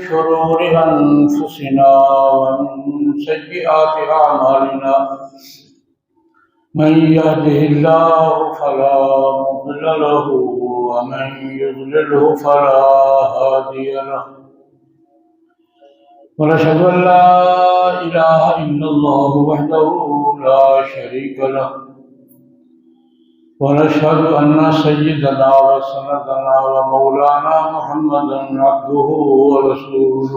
شرور أنفسنا ومن سيئات أعمالنا من يهده الله فلا مضل له ومن يضلله فلا هادي له ونشهد أن لا إله إلا الله وحده لا شريك له ونشهد أن سيدنا وسندنا ومولانا محمدا عبده ورسوله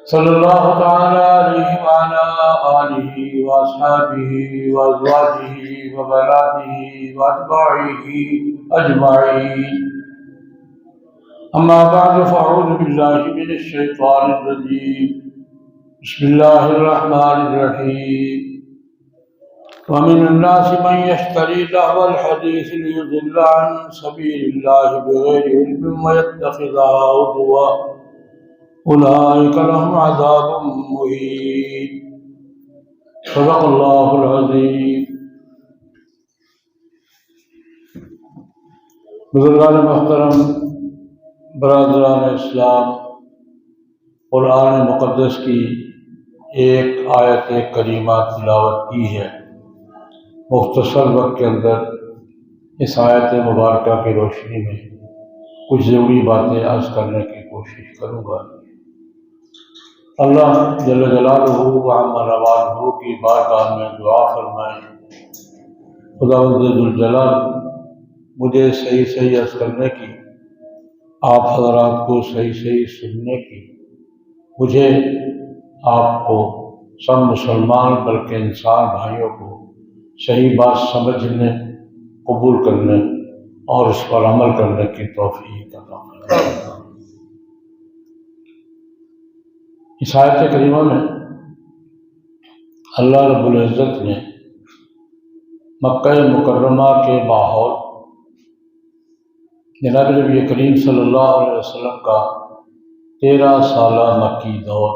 صلى الله تعالى عليه وعلى آله وأصحابه وأزواجه وبناته وأتباعه أجمعين. أما بعد فأعوذ بالله من الشيطان الرجيم. بسم الله الرحمن الرحيم. ومن الناس من يشتري لهو الحديث ليضل عن سبيل الله بغير علم ويتخذها هزوا أولئك لهم عذاب مهين. صدق الله العظيم. بزرگان محترم، برادران اسلام، قرآن مقدس کی ایک آیت کریمہ تلاوت کی ہے. مختصر وقت کے اندر اس آیت مبارکہ کی روشنی میں کچھ ضروری باتیں عرض کرنے کی کوشش کروں گا. اللہ جل جلالہ وعظم روانہ کی بارگاہ میں دعا فرمائیں، خداوند ذوالجلال مجھے صحیح عرض کرنے کی، آپ حضرات کو صحیح سننے کی، مجھے آپ کو سب مسلمان بلکہ انسان بھائیوں کو صحیح بات سمجھنے، قبول کرنے اور اس پر عمل کرنے کی توفیق عطا فرمائے. اس آیت کریمہ میں اللہ رب العزت نے مکہ مکرمہ کے ماحول، جناب نبی کریم صلی اللہ علیہ وسلم کا 13 سالہ مکی دور،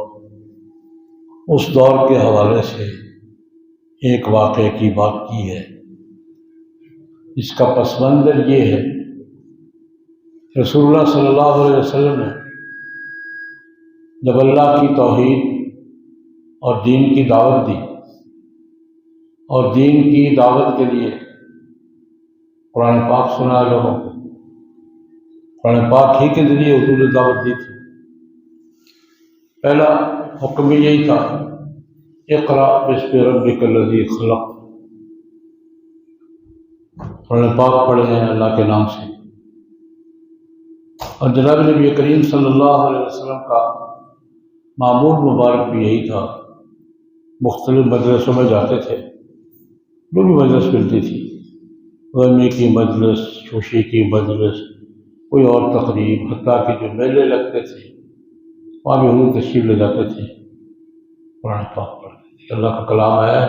اس دور کے حوالے سے ایک واقعے کی بات کی ہے. اس کا پس منظر یہ ہے، رسول اللہ صلی اللہ علیہ وسلم نے جب اللہ کی توحید اور دین کی دعوت دی، اور دین کی دعوت کے لیے قرآن پاک سنا لوگوں کو، قرآن پاک ہی کے ذریعے حضور نے دعوت دی تھی. پہلا حکم یہی تھا، اقرأ باسم ربک الذی خلق. قرآن پاک پڑھے ہیں اللہ کے نام سے. اور جناب نبی کریم صلی اللہ علیہ وسلم کا معمول مبارک بھی یہی تھا. مختلف مجلسوں میں جاتے تھے، جو بھی مجلس ملتی تھی، غمی کی مجلس، خوشی کی مجلس، کوئی اور تقریب، حتیٰ کہ جو میلے لگتے تھے وہاں بھی حضور تشریف لے جاتے تھے، قرآن پاک پڑھتے تھے. اللہ کا کلام ہے،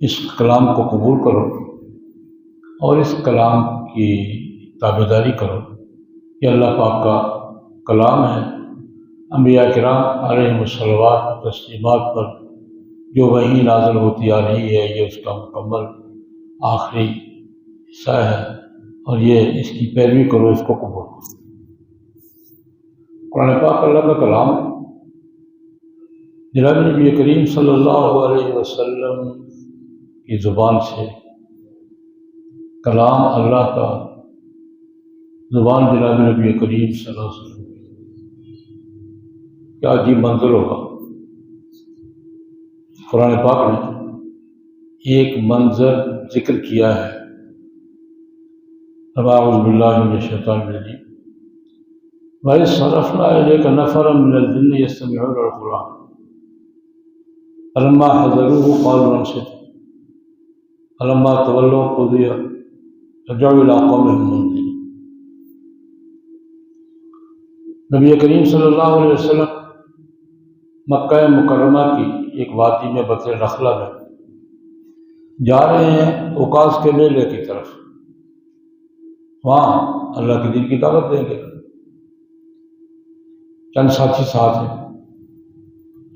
اس کلام کو قبول کرو اور اس کلام کی تابعداری کرو. یہ اللہ پاک کا کلام ہے. انبیاء کرام علیہم الصلوات و تسلیمات پر جو وحی نازل ہوتی آ رہی ہے، یہ اس کا مکمل آخری حصہ ہے، اور یہ اس کی پیروی کرو، اس کو قبول کرو. قرآن پاک اللہ کا کلام ہے. جناب نبی کریم صلی اللہ علیہ وسلم کی زبان سے کلام اللہ کا، زبان جناب نبی کریم صلی اللہ علیہ وسلم، کیا عجیب منظر ہوگا. قرآن پاک نے ایک منظر ذکر کیا ہے. اعوذ باللہ من الشیطان الرجیم. وَإِذْ صَرَفْنَا إِلَيْكَ نَفَرًا مِنَ الْجِنِّ يَسْتَمِعُونَ الْقُرْآنَ فَلَمَّا حَضَرُوهُ قَالُوا أَنصِتُوا فَلَمَّا تَوَلَّوْا قُضِيَ رَجَعُوا إِلَىٰ قَوْمِهِمْ مُنذِرِينَ. نبی کریم صلی اللہ علیہ وسلم مکہ مکرمہ کی ایک وادی میں بطن نخلہ میں جا رہے ہیں، عکاظ کے میلے کی طرف. وہاں اللہ کے دین کی دعوت دیں گے. چند ساتھی ساتھ ہیں.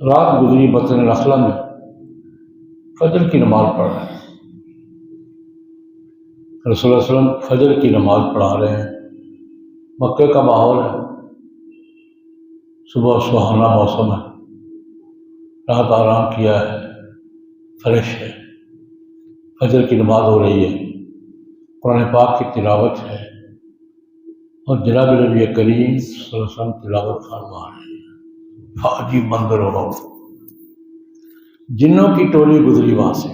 رات گزری بطن نخلہ میں، فجر کی نماز پڑھ رہے ہیں. رسول اللہ علیہ وسلم فجر کی نماز پڑھا رہے ہیں. مکے کا ماحول ہے، صبح سہانا موسم ہے، رات آرام کیا ہے، فریش ہے، فجر کی نماز ہو رہی ہے، قرآن پاک کی تلاوت ہے، اور جناب نبی کریم صلی اللہ علیہ وسلم تلاوت فرما رہے ہیں۔ عجیب منظر ہوگا۔ جنوں کی ٹولی گزری وہاں سے،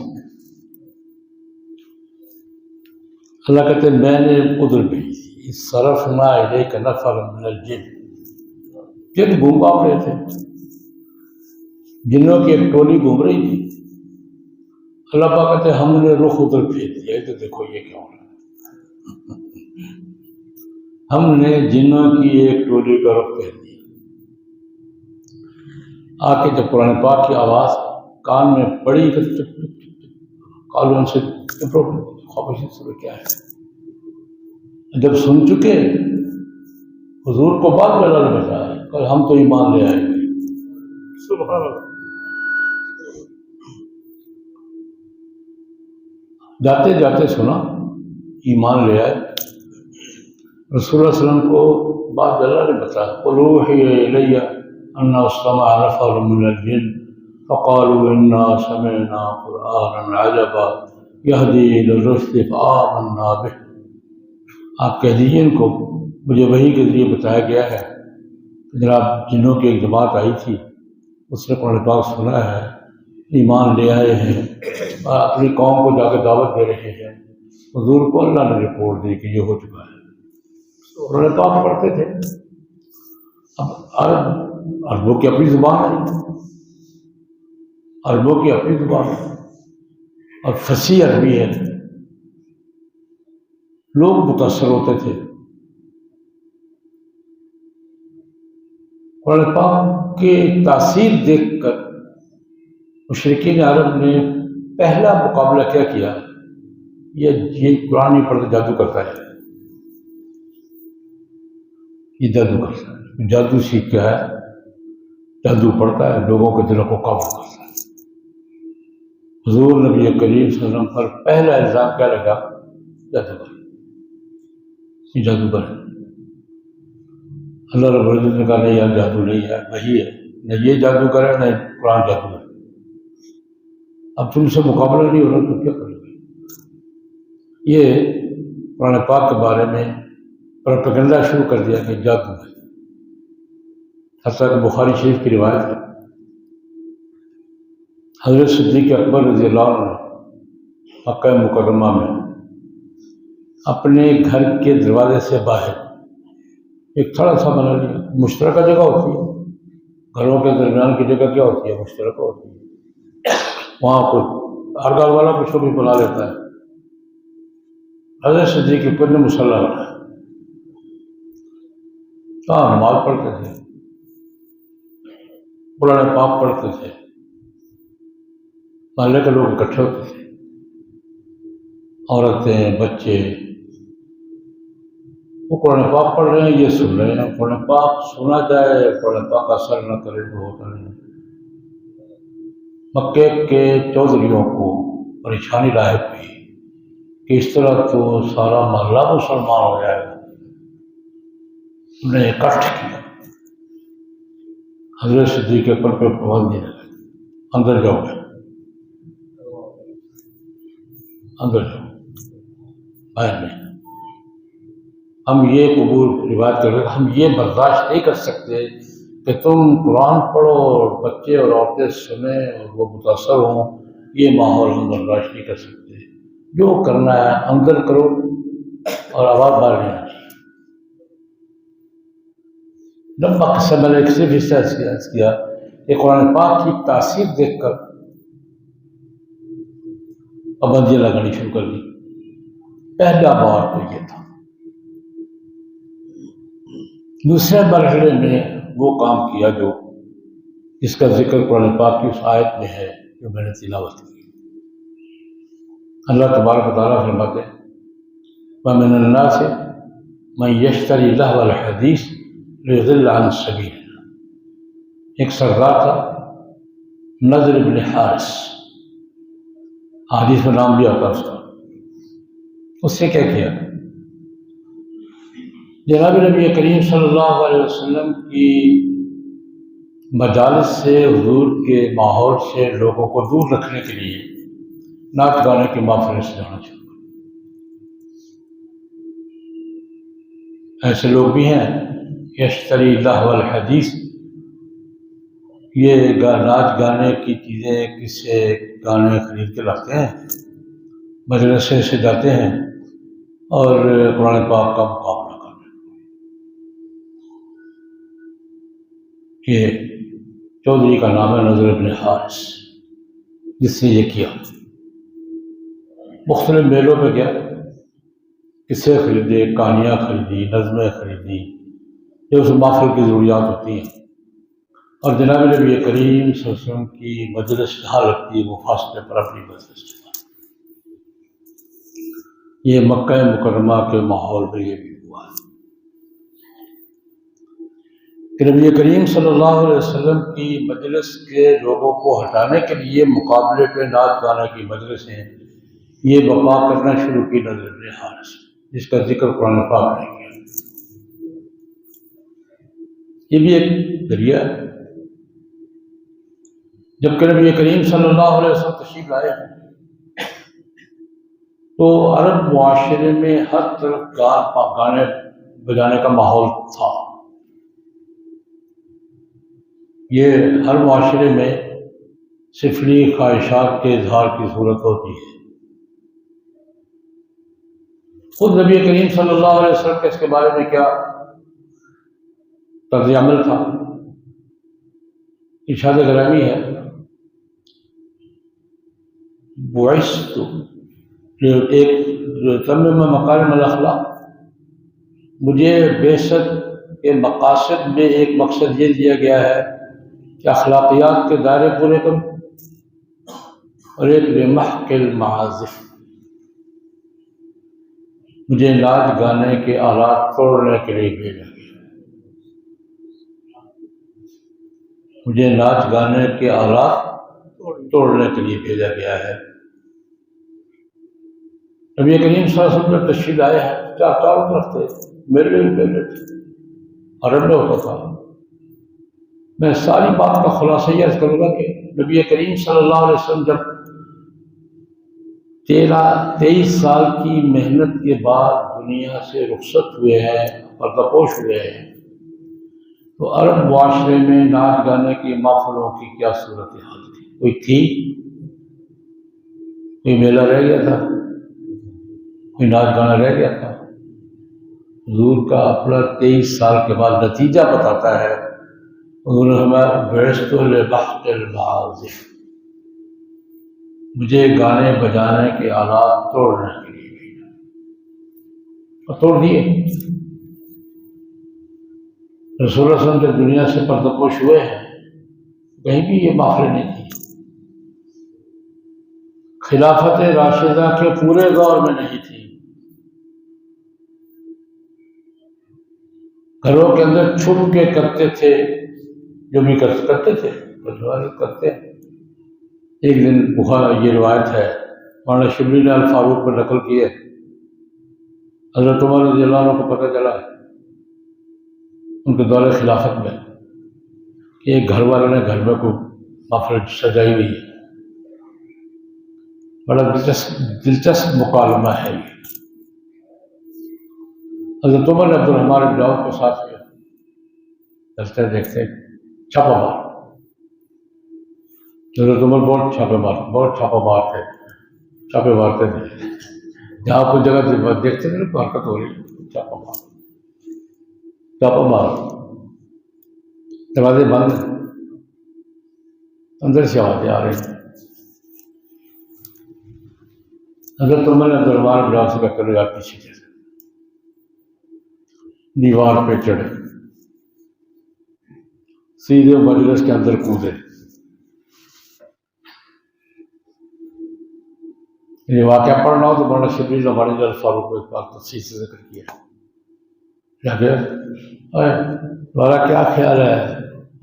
اللہ کہتے ہیں میں نے ادھر بھیجی، صرفنا الیک نفرا من الجن، جن گھوم پھر رہے تھے، جنوں کی ایک ٹولی گھوم رہی تھی، اللہ پاک کہتے ہیں ہم نے رخ ادھر بھیج دیا۔ تو دیکھو یہ کیا ہو رہا ہے، ہم نے جنوں کی ایک ٹولی کا رخ بھیج دیا۔ آ کے جب قرآن پاک کی آواز کان میں پڑی تو کالوں ان سے خاموشی سے کیا ہے، جب سن چکے حضور کو بعد میں اللہ نے بتایا کل ہم تو ایمان لے آئے گے۔ سبحان اللہ۔ جاتے جاتے سنا ایمان لے آئے، رسول اللہ علیہ وسلم کو بعد اللہ نے بتایا اوحی الی ان استمع نفر من الجن فقالوا انا سمعنا قرآنا عجبا یہدی الی الرشد فآمنا بہ۔ آپ کہہ دیجیے ان کو مجھے وحی کے ذریعے بتایا گیا ہے، جناب جنوں کی ایک جماعت آئی تھی، اس نے قرآن پاک سنا ہے، ایمان لے آئے ہیں اور اپنی قوم کو جا کے دعوت دے رہے ہیں۔ حضور کو اللہ نے رپورٹ دی کہ یہ ہو چکا ہے۔ قرآن پاک پڑھتے تھے، اب عربوں کی اپنی زبان ہے، عربوں کی اپنی زبان ہے اور فصیح عربی ہے، لوگ متاثر ہوتے تھے۔ قرآن پاک کے تاثیر دیکھ کر مشرکین عرب نے پہلا مقابلہ کیا کیا، یہ قرآن نہیں پڑھتا جادو کرتا ہے، یہ جادو کرتا ہے، جادو سیکھ کیا ہے، جادو پڑھتا ہے، لوگوں کے دلوں کو قابو کرتا ہے۔ حضور نبی کریم صلی اللہ علیہ وسلم پر پہلا الزام کیا لگا؟ جادوگر، یہ جادوگر ہے۔ اللہ رب العزت نے کہا نہیں یار جادو نہیں ہے، وہی ہے، نہ یہ جادوگر ہے نہ قرآن جادوگر ہے۔ اب تم سے مقابلہ نہیں ہو رہا تو کیا کرو گے؟ یہ قرآن پاک کے بارے میں پروپیگنڈا شروع کر دیا کہ جادو ہے۔ حتیٰ کہ بخاری شریف کی روایت ہے، حضرت صدیق اکبر رضی اللہ عنہ مکہ مکرمہ میں اپنے گھر کے دروازے سے باہر ایک تھوڑا سا بنا لیا، مشترکہ جگہ ہوتی ہے، گھروں کے درمیان کی جگہ کیا ہوتی ہے؟ مشترکہ ہوتی ہے، وہاں کوئی ہر گھر والا کچھ بھی بنا لیتا ہے۔ حضرت صدیق اکبر نے مصلی بنایا، کہاں نماز پڑھتے تھے، قرآن پاک پڑھتے تھے، محلے کے لوگ اکٹھے ہوتے تھے، عورتیں، بچے، وہ قرآن پاک پڑھ رہے ہیں، یہ سن رہے ہیں۔ قرآن پاک سنا جائے، قرآن پاک اثر نہ کرے تو ہوتا نہیں۔ مکے کے چودھریوں کو پریشانی لاحق ہوئی کہ اس طرح تو سارا محلہ مسلمان ہو جائے گا، انہوں نے اکٹھ کیا، حضرت صدیق اکبر پہ پابندی لگائی، اندر جاؤ گے، اندر جاؤ، باہر نہیں۔ ہم یہ قبول روایت کر رہے ہیں، ہم یہ برداشت نہیں کر سکتے کہ تم قرآن پڑھو اور بچے اور عورتیں سنیں اور وہ متاثر ہوں، یہ ماحول ہم برداشت نہیں کر سکتے۔ جو کرنا ہے اندر کرو اور آواز باہر نہیں آنی۔ لمبا قصہ میں نے ایک صرف حصہ عرض کیا کہ قرآن پاک کی تاثیر دیکھ کر پابندیاں لگانی شروع کر دی۔ پہلا بار تو یہ تھا۔ دوسرے مرحلے میں وہ کام کیا جو جس کا ذکر قرآن پاک کی اس آیت میں ہے جو میں نے تلاوت کی۔ اللہ تبارک و تعالیٰ فرماتے ہیں وَمِنَ النَّاسِ مَن يَشْتَرِي لَهْوَ الْحَدِيثِ لِيُضِلَّ عَنِ السَّبِيلِ۔ ایک سردار تھا نضر بن حارث، حدیث میں نام بھی آتا اس کا۔ اس سے کیا کیا؟ جناب نبی کریم صلی اللہ علیہ وسلم کی مجالس سے، حضور کے ماحول سے لوگوں کو دور رکھنے کے لیے نعت گانے کی محفلیں سجانا شروع کر۔ ایسے لوگ بھی ہیں یشتری لہو الحدیث، یہ ناچ گانے کی چیزیں، قصے گانے خرید کے لاتے ہیں، مدرسے سے جاتے ہیں اور قرآن پاک کا مقابلہ کرتے ہیں۔ یہ چودھری کا نام ہے نذر ابن حارث، جس نے یہ کیا۔ مختلف میلوں پہ گیا، قصے خریدے، کہانیاں خریدی، نظمیں خریدی، جو اس محفل کی ضروریات ہوتی ہیں، اور جناب نبی کریم صلی اللہ علیہ وسلم کی مجلس جہاں لگتی ہے وہ فاصلے پر اپنی مجلس چلا۔ یہ مکہ مکرمہ کے ماحول میں یہ بھی ہوا ہے کہ نبی کریم صلی اللہ علیہ وسلم کی مجلس کے لوگوں کو ہٹانے کے لیے مقابلے پہ نعت گانے کی مجلسیں یہ بپا کرنا شروع کی نذر ابن حارث، جس کا ذکر قرآن پاک نے کیا۔ یہ بھی ایک ذریعہ ہے۔ جبکہ نبی کریم صلی اللہ علیہ وسلم تشریف لائے ہیں تو عرب معاشرے میں ہر طرف گانے بجانے کا ماحول تھا۔ یہ ہر معاشرے میں سفلی خواہشات کے اظہار کی صورت ہوتی ہے۔ خود نبی کریم صلی اللہ علیہ وسلم کے اس کے بارے میں کیا طرز عمل تھا؟ ارشاد گرامی ہے، بعثت، ایک تمم مکارم الاخلاق، مجھے بعثت کے مقاصد میں ایک مقصد یہ دیا گیا ہے کہ اخلاقیات کے دائرے پورے کروں، اور ایک بمحق المعازف، مجھے ناچ گانے کے آلات توڑنے کے لیے بھیجا گیا، مجھے ناچ گانے کے آلات توڑنے کے لیے بھیجا گیا ہے۔ نبی کریم صلی اللہ علیہ وسلم نے تشریف لائے ہیں، چاروں طرف تھے، میرے لیے بھی پہلے تھے، عرب میں ہوتا تھا۔ میں ساری بات کا خلاصہ یہ عرض کروں گا کہ نبی کریم صلی اللہ علیہ وسلم جب 23 سال کی محنت کے بعد دنیا سے رخصت ہوئے ہیں، پردہ پوش ہوئے ہیں، تو عرب معاشرے میں ناچ گانے کی محفلوں کی کیا صورتحال تھی؟ کوئی تھی؟ کوئی میلہ رہ گیا تھا؟ کوئی ناچ گانا رہ گیا تھا؟ حضور کا اپنا 23 سال کے بعد نتیجہ بتاتا ہے، حضور نے فرمایا بعثت لمحق المعازف، مجھے گانے بجانے کے آلات توڑنے کے لیے بھیجا، اور توڑ دیے۔ رسول اللہ صلی اللہ علیہ وسلم جب دنیا سے پردپوش ہوئے ہیں کہیں بھی یہ محفلیں نہیں تھی، خلافت راشدہ کے پورے دور میں نہیں تھی۔ گھروں کے اندر چھپ کے کرتے تھے، جو بھی کرتے تھے کرتے۔ ایک دن بخاری یہ روایت ہے، مولانا شبلی نے الفاروق پر نقل کی ہے، حضرت عمر رضی اللہ عنہ کو پتہ چلا ان کے دور خلافت میں کہ ایک گھر والے نے گھر میں کوئی محفل سجائی ہوئی ہے۔ بڑا دلچسپ مکالمہ ہے یہ۔ حضرت عمر نے عبدالرحمن بن عوف کو ساتھ کیا، چلتے دیکھتے چھاپا مار۔ حضرت عمر بہت چھاپا مارتے تھے، جہاں کوئی جگہ دیکھتے تھے تو حرکت ہو رہی، چھاپا مار، دروازے بند، اندر سے آوازیں آ رہی۔ حضرت عمر نے عبدالرحمن بن عوف سے کہا کرو آپ پیچھے چلے، دیوار پہ چڑھے، سیدھے مجلس کے اندر کودے۔ یہ واقعہ پڑھنا ہو تو مولانا شبلی نے ہمارے جل فاروق کو ایک بار تفصیل سے ذکر کیا۔ کیا کہ تمہارا کیا خیال ہے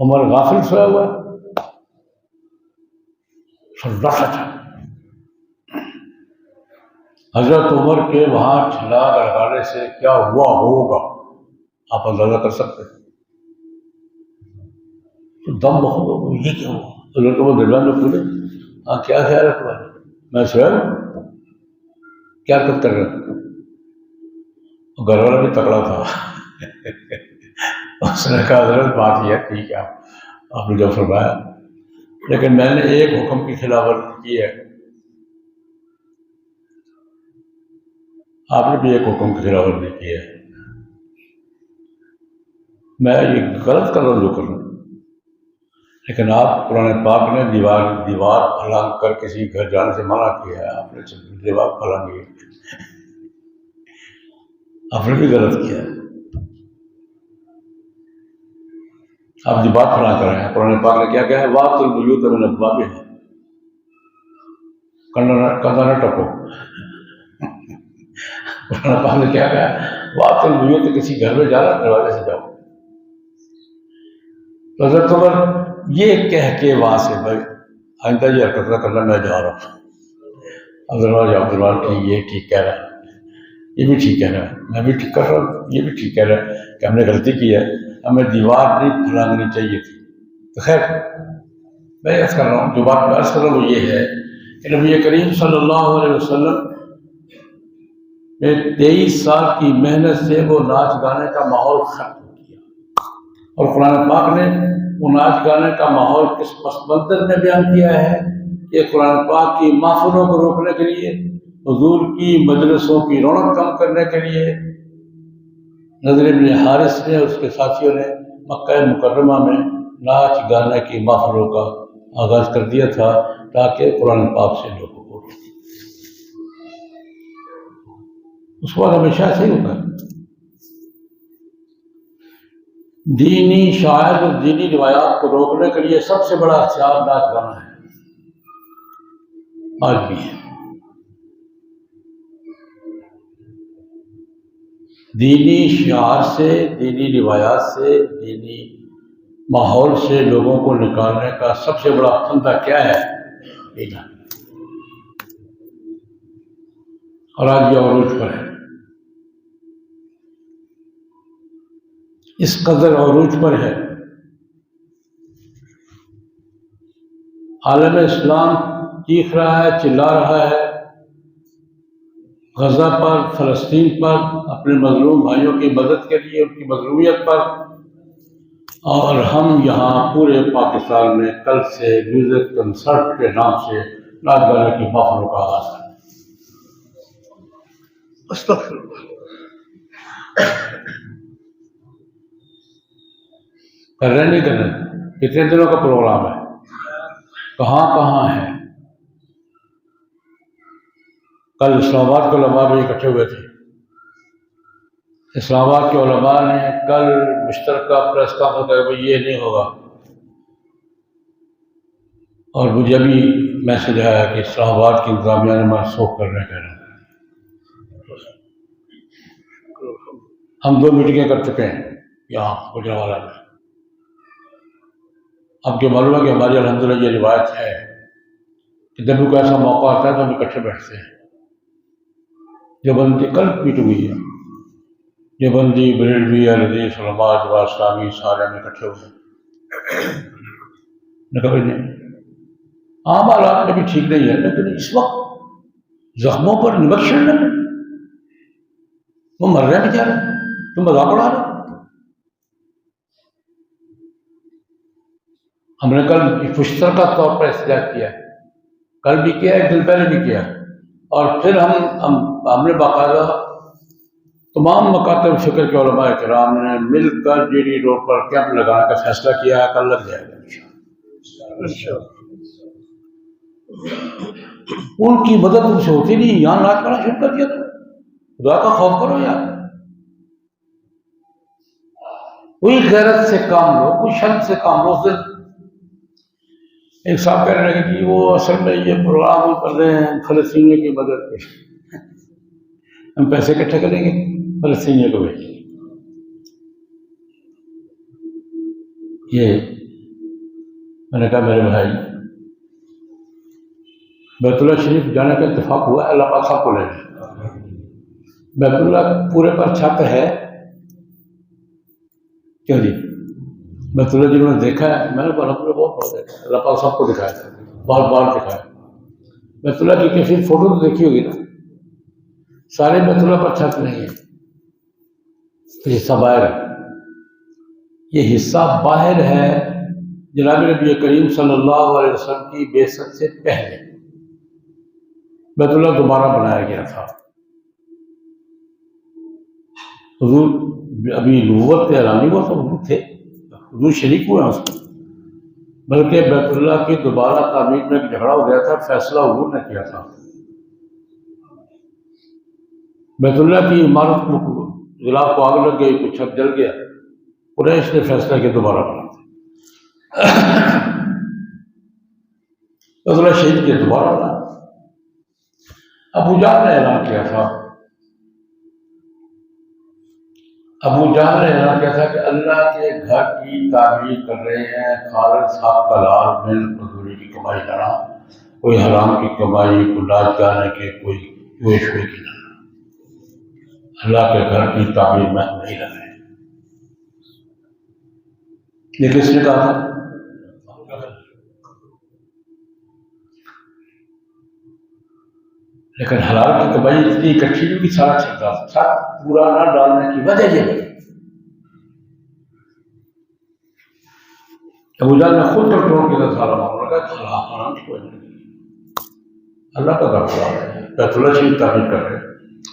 عمر غافل سویا ہوا ہے؟ سنڈاسا تھا۔ حضرت عمر کے وہاں چھلانگ لگانے سے کیا ہوا ہوگا آپ اندازہ کر سکتے ہیں۔ تو دم بہت ہو گئی، یہ کیا ہوا؟ تو لڑکے وہ درمیان میں پوچھے، ہاں کیا خیال ہے تمہارا؟ میں سوچا کیا کر رہا ہوں؟ گھر والا بھی تکڑا تھا اس نے کہا حضرت بات یہ ٹھیک ہے آپ نے جو فرمایا، لیکن میں نے ایک حکم کی خلاف ورزی کی ہے، آپ نے بھی ایک حکم کی خلاف ورزی کی ہے، میں یہ غلط کر رہا ہوں جو کر رہا ہوں، لیکن آپ قرآن پاک نے دیوار پھلانگ کر کسی گھر جانے سے منع کیا ہے، آپ نے دیوار پھلانگی، آپ نے بھی غلط کیا ہے، آپ جو بات پھلانگ کر رہے ہیں۔ قرآن پاک نے کیا کہا ہے؟ وَأْتُوا الْبُيُوتَ مِنْ أَبْوَابِهَا، کندھا نہ ٹپو۔ قرآن پاک نے کیا کہا ہے؟ وَأْتُوا الْبُيُوتَ، کسی گھر میں جانا دروازے سے جاؤ۔ تو حضرت عمر یہ کہہ کے وہاں سے بھائی آئندہ یہ حرکت نہ کرنا، میں جا رہا ہوں۔ عبدالرحمٰن کہ یہ ٹھیک کہہ رہا ہے، یہ بھی ٹھیک کہہ رہا ہے، میں بھی ٹھیک کر رہا ہوں، یہ بھی ٹھیک کہہ رہا ہے کہ ہم نے غلطی کی ہے، ہمیں دیوار نہیں پھلانگنی چاہیے تھی۔ تو خیر میں عرض کر رہا ہوں، جو بات میں عرض کر رہا ہوں وہ یہ ہے کہ نبی کریم صلی اللہ علیہ وسلم نے 23 سال کی محنت سے وہ ناچ گانے کا ماحول ختم کیا، اور قرآن پاک نے وہ ناچ گانے کا ماحول کس پس منظر میں بیان کیا ہے کہ قرآن پاک کی محفلوں کو روکنے کے لیے، حضور کی مجلسوں کی رونق کم کرنے کے لیے نضر بن حارث نے اور اس کے ساتھیوں نے مکہ مکرمہ میں ناچ گانے کی محفلوں کا آغاز کر دیا تھا تاکہ قرآن پاک سے لوگوں کو روکیں۔ اس کے بعد ہمیشہ ایسے ہی ہوتا ہے، دینی شاعر اور دینی روایات کو روکنے کے لیے سب سے بڑا ہتھیار ناچ گانا ہے، آج بھی ہے۔ دینی شعار سے، دینی روایات سے، دینی ماحول سے لوگوں کو نکالنے کا سب سے بڑا پھندا کیا ہے؟ بینا، اور آج یہ عروج پر ہے، اس قدر عروج پر ہے۔ عالم اسلام چیخ رہا ہے، چلا رہا ہے غزہ پر، فلسطین پر، اپنے مظلوم بھائیوں کی مدد کے لیے، ان کی مظلومیت پر، اور ہم یہاں پورے پاکستان میں کل سے میوزک کنسرٹ کے نام سے ناچ گانے کی محفلوں کا آغاز ہے۔ استغفر اللہ۔ کر رہے نہیں کر رہے؟ کتنے دنوں کا پروگرام ہے؟ کہاں کہاں ہے؟ کل اسلام آباد کے علماء بھی اکٹھے ہوئے تھے، اسلام آباد کے علماء نے کل مشترکہ پریس کانفرنس کیا کہ یہ نہیں ہوگا، اور مجھے بھی میسج آیا کہ اسلام آباد کی انتظامیہ نے منسوخ کرنے کا ہے۔ ہم 2 میٹنگیں کر چکے ہیں یہاں گجرانوالہ میں، اب کے معلوم ہے کہ ہماری الحمدللہ یہ روایت ہے کہ جب بھی کوئی ایسا موقع آتا ہے تو ہم اکٹھے بیٹھتے ہیں۔ دیوبندی کل میٹنگ ہوئی ہے، دیوبندی، بریلوی، احمدی، علماء، جماعت اسلامی سارے ہم اکٹھے ہوئے نہیں، عام حالات میں بھی ٹھیک نہیں ہے، لیکن اس وقت زخموں پر نمک چھڑکنا، وہ مر رہے ہیں بیچارے، تم مذاق اڑا رہے۔ ہم نے کل مشترکہ طور پر احتجاج کیا، کل بھی کیا، 1 دن پہلے بھی کیا، اور پھر ہم نے باقاعدہ تمام مکاتب فکر کے علماء کرام نے مل کر جی ڈی روڈ پر کیمپ لگانے کا فیصلہ کیا ہے، کل لگ جائے گا انشاءاللہ۔ ان کی مدد ان سے ہوتی نہیں، یہاں ناچ کرنا شروع کر دیا تو خدا کا خوف کرو یار، کوئی غیرت سے کام لو، کوئی شرم سے کام لو۔ اس دن ایک صاحب کہہ رہے ہیں کہ وہ اصل میں یہ پروگرام کر رہے ہیں فلسطینیوں کی مدد کے، ہم پیسے اکٹھے کریں گے فلسطینیوں کو بھیج، یہ میں نے کہا میرے بھائی بیت اللہ شریف جانے کا اتفاق ہوا ہے، اللہ پاک سب کو لے لے۔ بیت اللہ پورے پر چھت ہے کیوں جی؟ بیت اللہ جنہوں نے دیکھا ہے، میں نے الحمد للہ بہت بار دیکھا ہے، اللہ پاک سب کو دکھایا ہے، بار بار دکھایا ہے۔ بیت اللہ کی کیفیت فوٹو تو دیکھی ہوگی نا، سارے بیت اللہ پر چھت نہیں ہے، تو حصہ باہر ہے، یہ حصہ باہر ہے جناب نبی کریم صلی اللہ علیہ وسلم کی بعثت سے پہلے بیت اللہ دوبارہ بنایا گیا تھا۔ حضور ابھی نبوت کے اعلان ہوا تو حضور تھے، حضور شریک ہوئے ہیں اس میں، بلکہ بیت اللہ کی دوبارہ تعمیر میں ایک جھگڑا ہو گیا تھا، فیصلہ حضور نے کیا تھا۔ بیت اللہ کی عمارت کو غلاف کو آگ لگ گئی، کچھ چھت جل گیا، قریش نے فیصلہ کیا دوبارہ بنا بیت اللہ شہید کے دوبارہ بنا۔ ابو جہل نے اعلان کیا تھا، ابو جہل نے اعلان کیا تھا کہ اللہ کے گھر کی تعمیر کر رہے ہیں خالد صاحب کا لال مل مزدوری کی کمائی کرنا، کوئی حرام کی کمائی، کوئی لاج جانے کے، کوئی جوش ہوئے کی نہ، اللہ کے گھر کی تعمیر میں ہم نہیں لگے۔ یہ کس نے کہا تھا؟ لیکن حلال کی کمائی اتنی اکٹھی نہیں کہ سارا چلتا، چھت پورا نہ ڈالنے کی وجہ یہ ہے۔ ابو جہل نے خود کنٹرول کیا سارا معاملہ، کہ حرام کوئی نہیں، اللہ کا گھر بنا رہے ہیں، بیت اللہ شریف تعمیر کر رہے ہیں،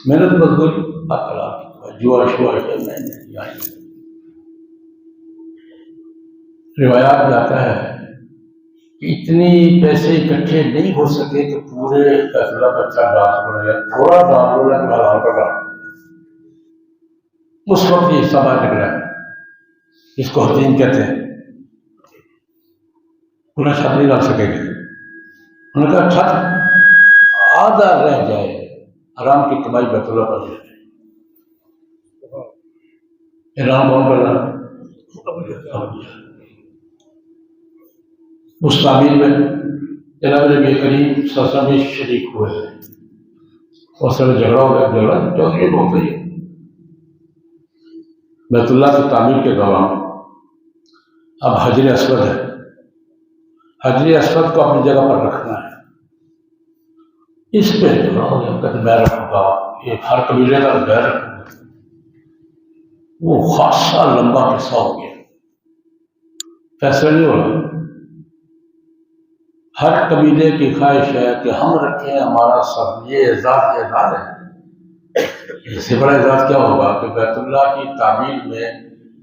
محنت مزدوری آپ حلال کی کمائی، جوا شوا نہیں آئیں گے۔ روایات میں آتا ہے کہ اتنی پیسے اکٹھے نہیں ہو سکے کہ پورے فیصلہ بچہ ڈال پڑے، تھوڑا ڈال ہو رہا حلال کا ڈال، اس وقت یہ حصہ باہر نکلا ہے، اس کو حتیم کہتے ہیں، انہیں چھت نہیں ڈال سکے گے، انہوں نے کہا چھت آدھا رہ جائے، حرام کی کمائی بیت اللہ پر جائے۔ اعلان کون کر رہا ہے؟ اس تعمیر میں جناب نبی کریم صلی اللہ علیہ وسلم شریک ہوئے ہیں، اور سر جھگڑا ہو گیا، جھگڑا چودھری بولتے ہی بیت اللہ کی تعمیر کے دوران اب حجر اسود ہے، حجر اسود کو اپنی جگہ پر رکھنا ہے، اس پہ جھگڑا ہو گیا، کہتے میں رکھوں گا، یہ ہر قبیلے کا میں رکھوں گا، وہ خاصا لمبا قصہ ہو گیا، فیصلہ نہیں ہو رہا، ہر قبیلے کی خواہش ہے کہ ہم رکھیں ہمارا سب، یہ اعزاز ہے، اس سے بڑا اعزاز کیا ہوگا کہ بیت اللہ کی تعمیر میں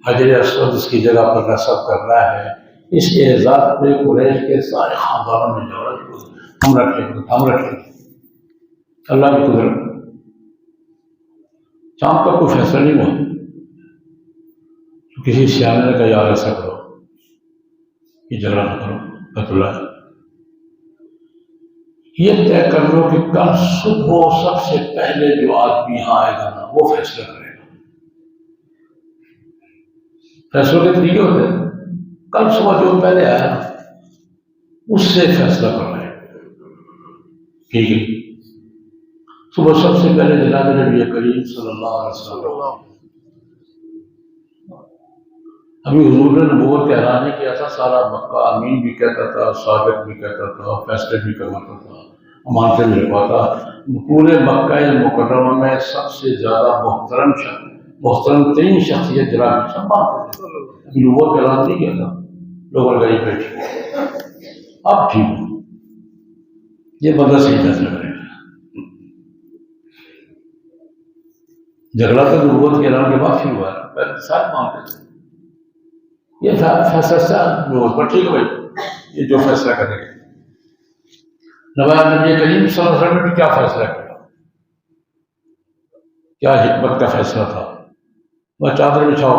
حجر اسود اس کی جگہ پر نصب کرنا ہے، اس اعزاز پہ قریش کے سارے خاندانوں میں جوڑا ہم رکھیں گے، اللہ کی قدرت۔ شام تک کوئی فیصلہ نہیں ہوا، تو کسی سیانے نے کہا یار ایسا کرو، یہ جھگڑا نہ کرو، بیت اللہ یہ طے کر لو کہ کل صبح سب سے پہلے جو آدمی یہاں آئے گا نا وہ فیصلہ کرے گا۔ فیصلوں کے طریقے ہوتے ہیں، کل صبح جو پہلے آیا نا اس سے فیصلہ کر رہے ہیں، ٹھیک ہے؟ صبح سب سے پہلے جناب نبی کریم صلی اللہ علیہ وسلم، ابھی حضور نے نبوت کا اعلان نہیں کیا تھا، سارا مکہ امین بھی کہتا تھا، صادق بھی کہتا تھا، فیصلے بھی کرواتا تھا، امانتیں بھی رکھواتا، پورے مکہ مکرمہ میں سب سے زیادہ محترم ترین شخصیت جناب سب مانتے تھے، ابھی نبوت کا اعلان نہیں کیا تھا، لوگ غریب بیٹھے، اب ٹھیک ہے، یہ بندہ صحیح فیصلہ کرے گا۔ جھگڑا تو نبوت کے اعلان کے بعد شروع ہوا ہے، پہلے ساتھ مانتے تھے، یہ تھا فیصلہ نبوت پر، ٹھیک ہے بھائی یہ جو فیصلہ کرے گا۔ نبی کریم صلی اللہ علیہ وسلم نے کیا فیصلہ کیا، کیا حکمت کا فیصلہ تھا؟ وہ چادر بچھاؤ،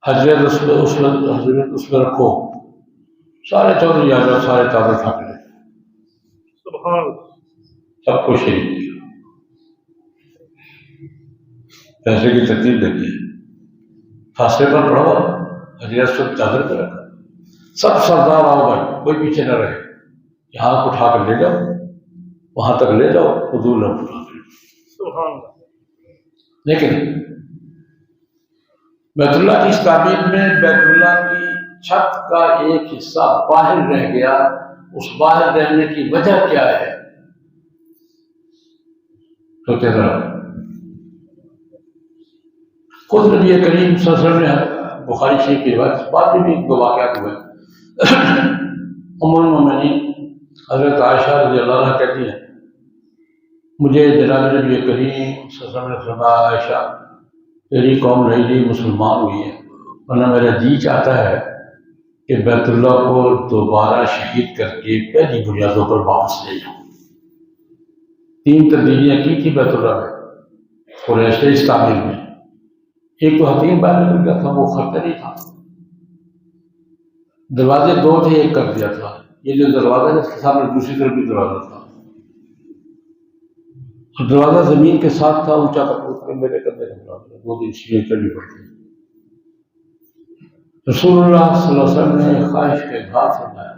حضرت اس میں رکھو، سارے چودھری آ جاؤ، سارے چادر پھینک لیں، سب کو شریک کیا، فیصلے کی ترتیب دیکھی، فاصلے پر پڑھو، حضرت سب چادر پہ رکھا، سب سردار آؤ بھائی، کوئی پیچھے نہ رہے، یہاں اٹھا کر لے جاؤ، وہاں تک لے جاؤ، حضور نے اٹھا کر، لیکن بیت اللہ کی اس تعمیر میں بیت اللہ کی چھت کا ایک حصہ باہر رہ گیا. اس باہر رہنے کی وجہ کیا ہے؟ سوچے ذرا. خود نبی کریم صلی اللہ علیہ وسلم نے بخاری شریف کی روایت بعد میں بھی دو واقعات ہوئے. ام المومنین حضرت عائشہ رضی اللہ عنہ کہتی ہیں مجھے جناب نبی کریم صلی اللہ علیہ وسلم نے فرمایا عائشہ تیری قوم نئی نئی مسلمان ہوئی ہے ورنہ میرا جی چاہتا ہے کہ بیت اللہ کو دوبارہ شہید کر کے پہلی بنیادوں پر واپس لے جاؤں. 3 تبدیلیاں کی تھی بیت اللہ میں قریش کے اس تعمیر میں. ایک تو حتیم باہر نکل گیا تھا، وہ خرچہ نہیں تھا. دروازے 2 تھے، ایک کر دیا تھا. یہ جو دروازہ ہے اس کے سامنے دوسری طرف بھی دروازہ تھا. دروازہ زمین کے ساتھ تھا، اونچا کر میرے کندھے کا 2 دن سیڑھیاں چڑھنی پڑتی. رسول اللہ صلی اللہ علیہ وسلم نے خواہش کا اظہار فرمایا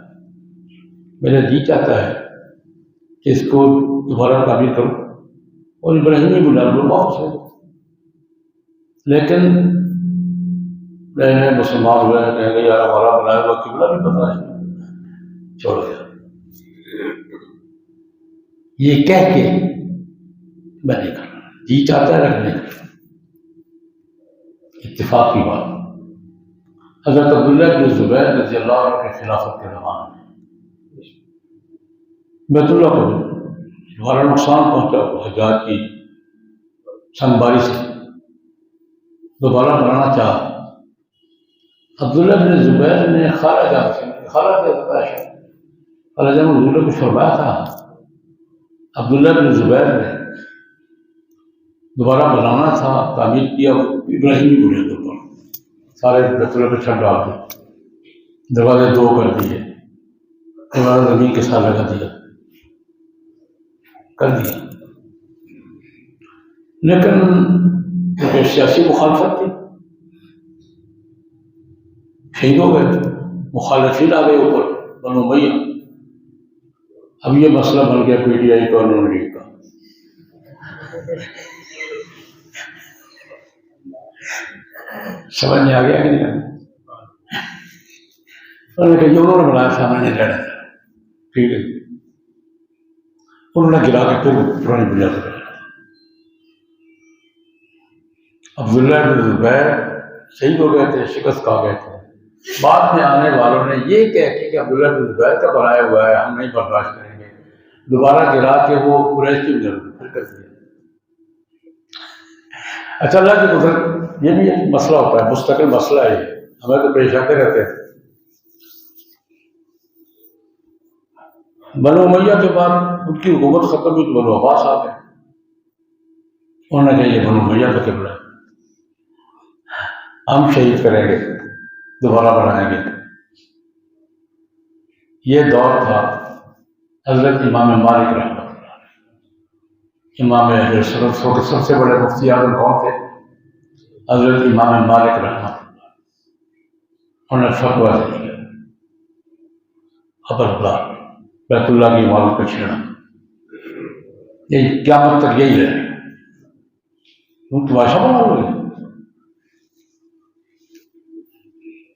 میرا جی چاہتا ہے کہ اس کو دوبارہ تعمیر کرو اور ابراہیمی بنا لو واپس ہو. لیکن نئے نئے مسلمان ہوئے ہیں، کہیں گے یار ہمارا بنایا ہوا قبلہ بھی پتہ ہے، چھوڑ گیا. یہ کہہ کے میں نہیں کرنا، جی چاہتا ہے رکھنے کا. اتفاق کی بات. حضرت عبداللہ بن زبیر رضی اللہ عنہ کے خلافت کے زمانے میں بیت اللہ کو بڑا نقصان پہنچا حجاج کی سنگباری سے. دوبارہ بنانا چاہا. عبداللہ بن زبیر نے خالہ جان سے حضور نے کچھ فرمایا تھا. عبداللہ بن زبیر نے دوبارہ بنانا تھا، تعمیر کیا ابراہیمی بنیادوں پر. سارے بیت اللہ پہ چھت ڈال دی، دروازے 2 کر دیے، دروازہ زمین کے ساتھ لگا دیا، کر دیا. لیکن کیونکہ سیاسی مخالفت تھی، شہید ہو گئے. مخالفین آ گئے اوپر بنو امیہ. اب یہ مسئلہ بن گیا پی ٹی آئی کا اور نون لیگ کا. سمجھ میں آ گیا کہ نہیں؟ انہوں نے کہا یہ انہوں نے بنایا تھا، میں نے لڑا تھا. ٹھیک ہے، انہوں نے گرا کے پھر پرانی بنیاد پر. عبداللہ بن زبیر شہید ہو گئے تھے، شکست کھا گئے تھے. بعد میں آنے والوں نے یہ کہہ کے کہ عبداللہ بن زبیر کا بنایا ہوا ہے ہم نہیں برداشت کریں گے، دوبارہ گرا کے وہ قریش کی بنیاد پھر کر دیا. اچھا اللہ کی قدرت، یہ بھی ایک مسئلہ ہوتا ہے، مستقل مسئلہ ہے. ہمیں تو پیش آتے رہتے ہیں. بنو امیہ کے بعد ان کی حکومت ختم ہوئی تو بنو عباس آ گئے. انہوں نے کہا یہ بنو امیہ کا قبلہ ہے، ہم شہید کریں گے، دوبارہ بنائیں گے. یہ دور تھا حضرت امام مالک رحمۃ اللہ علیہ. امام اہل سنت کے سب سے بڑے مفتی اعظم کون تھے؟ حضرت امام مالک رحمۃ اللہ. انہوں نے فتویٰ دیا خبردار بیت اللہ کی عمارت کو چھیڑنا، یہ قیامت تک یہی رہے. تم تماشا بنا لو گے،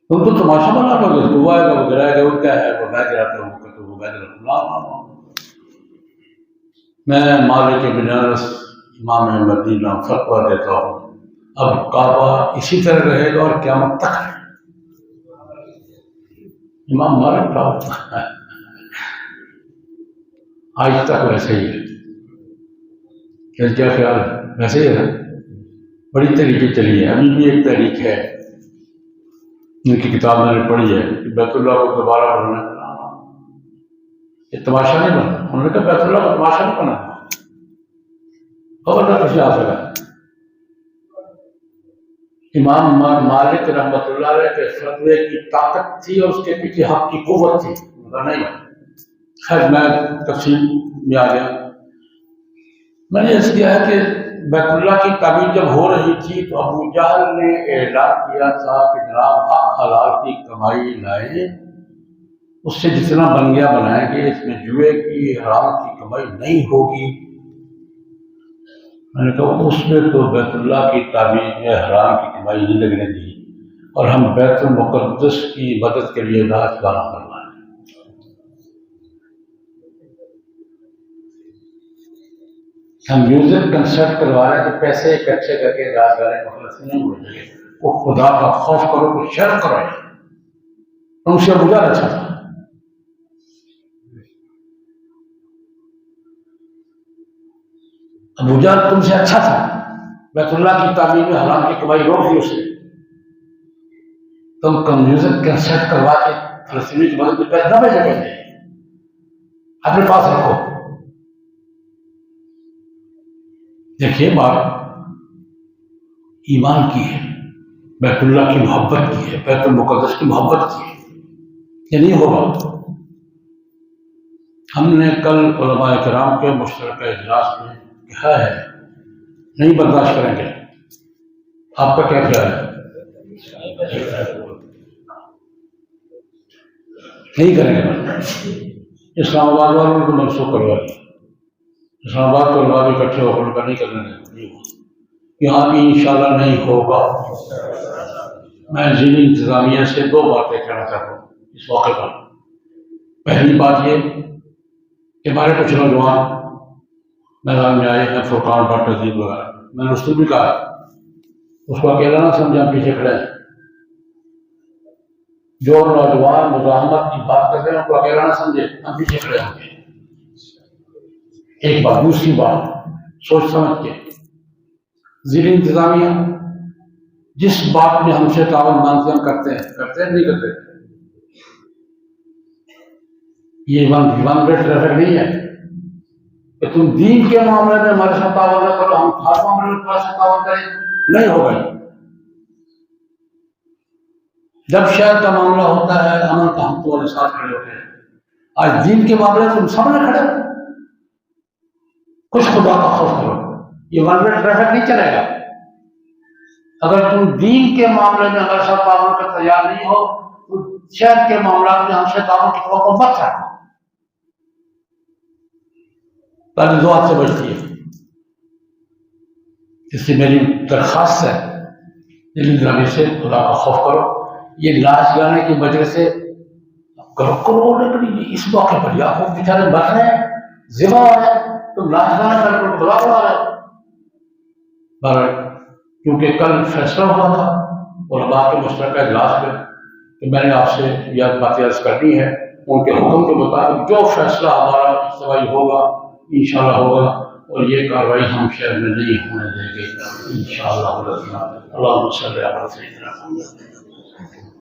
تم تو تماشا بنا لو گے. وہ آئے گا، وہ گرائے گا، وہ کیا ہے، وہ میں گراتا ہوں تو وہ میں گراتا ہوں. میں مالک بن انس امام مدینہ فتویٰ دیتا ہوں اب کعبہ اسی طرح رہے گا اور قیامت تک رہے گا. امام مالک کا آج تک ویسے ہی ہے. کیا خیال ہے؟ ویسے ہی ہے. بڑی تحریکیں چلی ہیں. ابھی بھی ایک تحریک ہے، ان کی کتاب میں نے پڑھی ہے کہ بیت اللہ کو دوبارہ بنانا. یہ تماشا نہیں بنا. انہوں نے کہا بیت اللہ کو تماشا نہیں بنا، خبردار کسی آ سکا. امام مالک رحمۃ اللہ علیہ کے فتوے کی طاقت تھی اور اس کے پیچھے حق کی قوت تھی. نہیں، خیر میں تفصیل میں آ گیا. میں نے اس کیا ہے کہ بیت اللہ کی تعمیر جب ہو رہی تھی تو ابو جہل نے اعلان کیا تھا کہ جناب حق حلال کی کمائی لائیں، اس سے جتنا بن گیا بنائیں گے، اس میں جوئے کی حرام کی کمائی نہیں ہوگی. میں نے کہا اس میں تو بیت اللہ کی تعمیر میں حرام کی کمائی نہیں لگنے دی. اور ہم بیت المقدس کی مدد کے لیے نعت گانا کروائیں۔ ہم میوزک کنسرٹ کروا رہے ہیں کہ پیسے اکٹھے کر کے نعت گانے کا مطلب نہیں ہونا چاہیے۔ وہ خدا کا خوف کرو، کو شرم کرو۔ تم سے ابو جہل اچھا تھا، ابو جہل تم سے اچھا تھا، بیت اللہ کی تعمیر میں حرام کی کمائی روک دی اسے۔ تم میوزک کنسرٹ کروا کے فلسطینی کی مدد میں پیسے نہ بھیجا کرتے، اپنے پاس رکھو۔ دیکھیے بات ایمان کی ہے، بیت اللہ کی محبت کی ہے، بیت المقدس کی محبت کی ہے، یہ نہیں ہوگا۔ ہم نے کل علماء کرام کے مشترکہ اجلاس میں کہا ہے نہیں برداشت کریں گے۔ آپ کا کیا خیال ہے؟ نہیں کریں گے۔ اسلام آباد والوں کو منسوخ کروا دیا، اسلام آباد کو علماء اکٹھے ہو کر نہیں کرنے دیں، یہاں بھی انشاءاللہ نہیں ہوگا۔ میں ضلع انتظامیہ سے دو باتیں کہنا چاہتا ہوں اس موقع پر۔ پہلی بات یہ کہ ہمارے کچھ نوجوان میدان میں آئے ہیں، فرقان بٹ تہذیب وغیرہ، میں نے اس کو بھی کہا اس کو اکیلا نہ سمجھے، ہم پیچھے کھڑے ہیں۔ جو نوجوان مزاحمت کی بات کرتے ہیں ان کو اکیلا نہ سمجھے، ہم پیچھے کھڑے ہوں گے۔ ایک بات۔ دوسری بات سوچ سمجھ کے ضلع انتظامیہ جس بات میں ہم سے تعاون مانگتے ہیں ہم کرتے ہیں نہیں کرتے۔ یہ ون وے ٹریفک نہیں ہے کہ تم دین کے معاملے میں ہمارے ساتھ تعاون نہ کرو، ہم ہر معاملے میں تمہارے ساتھ تعاون کریں، نہیں ہوگا۔ جب شہر کا معاملہ ہوتا ہے امن کا، ہم تمہارے ساتھ کھڑے ہوتے ہیں۔ آج دین کے معاملے میں تم سامنے کھڑے ہو، کچھ خدا کا خوف کرو، یہ ون وے ٹریفک نہیں چلے گا۔ اگر تم دین کے معاملے میں ہمارے ساتھ تعاون کا تیار نہیں ہو تو شہر کے معاملات میں ہم سے تعاون کی توقع مت رکھو۔ پہلے دو ہاتھ سے بچتی ہے، اس سے میری درخواست ہے دل انتظامیہ سے خدا کا خوف کرو۔ یہ لاش گانے کی وجہ سے کرو لیکن اس موقع پر یا خوب بیچارے مر رہے ہیں، ذبح ہو رہے ہیں، تم لاش گانا کر کے خدا بنا رہے ہو۔ کیونکہ کل فیصلہ ہوا تھا علماء کے مشترکہ اجلاس میں کہ میں نے آپ سے یہ باتیں عرض کرنی ہے، ان کے حکم کے مطابق جو فیصلہ ہمارا اجتماعی ہوگا انشاءاللہ ہوگا، اور یہ کارروائی ہم شہر میں نہیں ہونے دیں گے انشاءاللہ۔ اللہم صلی علی سیدنا محمد۔